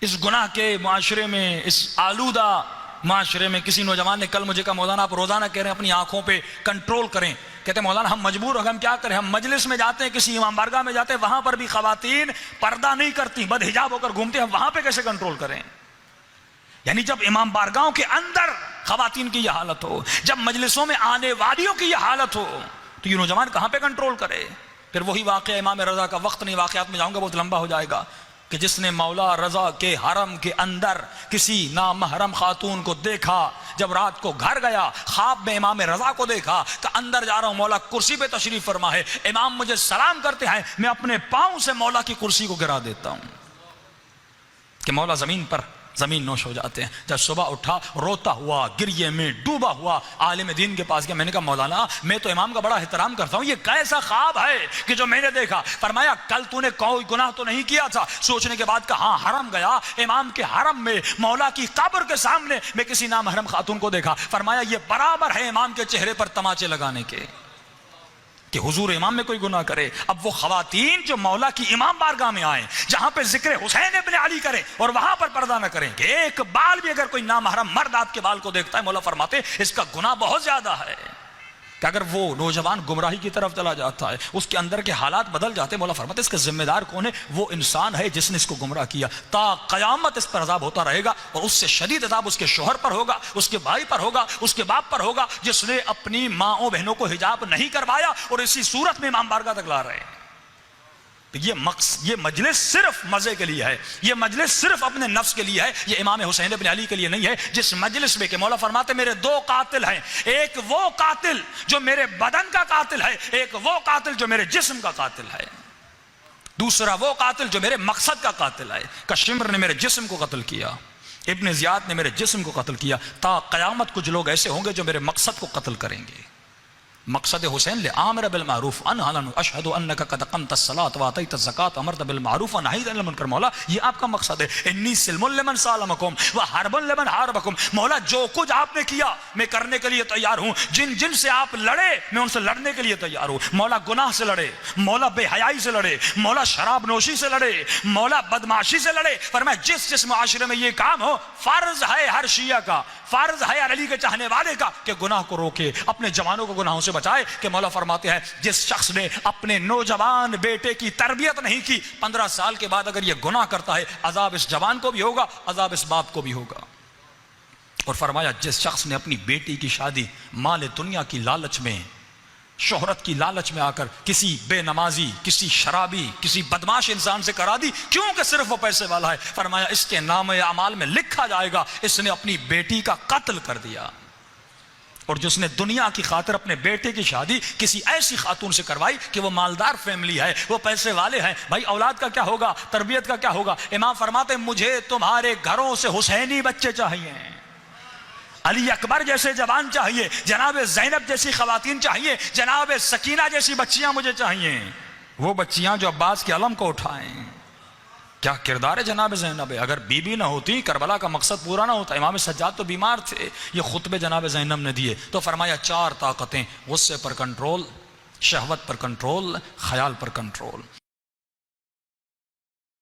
اس گناہ کے معاشرے میں، اس آلودہ معاشرے میں کسی نوجوان نے کل مجھے کہا مولانا آپ روزانہ کہہ رہے ہیں اپنی آنکھوں پہ کنٹرول کریں. کہتے ہیں مولانا ہم مجبور ہو گئے، ہم کیا کریں، ہم مجلس میں جاتے ہیں، کسی امام بارگاہ میں جاتے ہیں، وہاں پر بھی خواتین پردہ نہیں کرتی، بد حجاب ہو کر گھومتے ہیں، وہاں پہ کیسے کنٹرول کریں؟ یعنی جب امام بارگاہوں کے اندر خواتین کی یہ حالت ہو، جب مجلسوں میں آنے والیوں کی یہ حالت ہو، تو یہ نوجوان کہاں پہ کنٹرول کرے؟ پھر وہی واقعہ امام رضا کا، وقت نہیں واقعات میں جاؤں گا بہت لمبا ہو جائے گا، کہ جس نے مولا رضا کے حرم کے اندر کسی نامحرم خاتون کو دیکھا، جب رات کو گھر گیا خواب میں امام رضا کو دیکھا کہ اندر جا رہا ہوں، مولا کرسی پہ تشریف فرما ہے، امام مجھے سلام کرتے ہیں، میں اپنے پاؤں سے مولا کی کرسی کو گرا دیتا ہوں کہ مولا زمین نوش ہو جاتے ہیں. جب صبح اٹھا روتا ہوا، گریے میں ڈوبا ہوا عالم دین کے پاس گیا. میں نے کہا مولانا میں تو امام کا بڑا احترام کرتا ہوں، یہ کیسا خواب ہے کہ جو میں نے دیکھا؟ فرمایا کل تو نے کوئی گناہ تو نہیں کیا تھا؟ سوچنے کے بعد کہا ہاں حرم گیا، امام کے حرم میں مولا کی قبر کے سامنے میں کسی نامحرم خاتون کو دیکھا. فرمایا یہ برابر ہے امام کے چہرے پر تماچے لگانے کے کہ حضور امام میں کوئی گناہ کرے. اب وہ خواتین جو مولا کی امام بارگاہ میں آئیں، جہاں پہ ذکر حسین ابن علی کریں اور وہاں پر پردہ نہ کریں، کہ ایک بال بھی اگر کوئی نامحرم مرد آپ کے بال کو دیکھتا ہے، مولا فرماتے اس کا گناہ بہت زیادہ ہے. کہ اگر وہ نوجوان گمراہی کی طرف چلا جاتا ہے، اس کے اندر کے حالات بدل جاتے، مولا فرماتے اس کا ذمہ دار کون ہے؟ وہ انسان ہے جس نے اس کو گمراہ کیا. تا قیامت اس پر عذاب ہوتا رہے گا، اور اس سے شدید عذاب اس کے شوہر پر ہوگا، اس کے بھائی پر ہوگا، اس کے باپ پر ہوگا، جس نے اپنی ماں بہنوں کو حجاب نہیں کروایا اور اسی صورت میں امام بارگاہ تک لا رہے ہیں. یہ مجلس صرف مزے کے لیے ہے، یہ مجلس صرف اپنے نفس کے لیے ہے، یہ امام حسین ابن علی کے لیے نہیں ہے. جس مجلس میں کہ مولا فرماتے میرے دو قاتل ہیں، ایک وہ قاتل جو میرے بدن کا قاتل ہے، ایک وہ قاتل جو میرے جسم کا قاتل ہے، دوسرا وہ قاتل جو میرے مقصد کا قاتل ہے. کشمر نے میرے جسم کو قتل کیا، ابن زیاد نے میرے جسم کو قتل کیا. تا قیامت کچھ لوگ ایسے ہوں گے جو میرے مقصد کو قتل کریں گے. مقصد حسین لآمر بالمعروف انہا اشہد انک قد اقمت الصلاۃ واتیت الزکاۃ امرت بالمعروف ونہیت عن المنکر. مولا یہ آپ کا مقصد ہے. انی سلم لمن سالمکم وحرب لمن حاربکم. مولا جو کچھ آپ نے کیا میں کرنے کے لیے تیار ہوں، جن سے آپ لڑے میں ان سے لڑنے کے لیے تیار ہوں. مولا گناہ سے لڑے، مولا بے حیائی سے لڑے، مولا شراب نوشی سے لڑے، مولا بدمعاشی سے لڑے. فرمایا جس معاشرے میں یہ کام ہو، فرض ہے ہر شیعہ کا، فرض ہے علی کے چاہنے والے کا کہ گناہ کو روکے، اپنے جوانوں کو گناہوں سے بچائے. کہ مولا فرماتے ہیں جس شخص نے اپنے نوجوان بیٹے کی تربیت نہیں کی، 15 سال کے بعد اگر یہ گناہ کرتا ہے، عذاب اس جوان کو بھی ہوگا، عذاب اس باپ کو بھی ہوگا. اور فرمایا جس شخص نے اپنی بیٹی کی شادی مال دنیا کی لالچ میں، شہرت کی لالچ میں آ کر کسی بے نمازی، کسی شرابی، کسی بدماش انسان سے کرا دی کیونکہ صرف وہ پیسے والا ہے، فرمایا اس کے نام اعمال میں لکھا جائے گا اس نے اپنی بیٹی کا قتل کر دیا. اور جس نے دنیا کی خاطر اپنے بیٹے کی شادی کسی ایسی خاتون سے کروائی کہ وہ مالدار فیملی ہے، وہ پیسے والے ہیں، بھائی اولاد کا کیا ہوگا، تربیت کا کیا ہوگا؟ امام فرماتے مجھے تمہارے گھروں سے حسینی بچے چاہیے، علی اکبر جیسے جوان چاہیے، جناب زینب جیسی خواتین چاہیے، جناب سکینہ جیسی بچیاں مجھے چاہیے، وہ بچیاں جو عباس کے علم کو اٹھائیں. کیا کردار ہے جناب زینب. اگر بی بی نہ ہوتی کربلا کا مقصد پورا نہ ہوتا. امام سجاد تو بیمار تھے، یہ خطبے جناب زینب نے دیے تو فرمایا 4 طاقتیں: غصے پر کنٹرول، شہوت پر کنٹرول، خیال پر کنٹرول.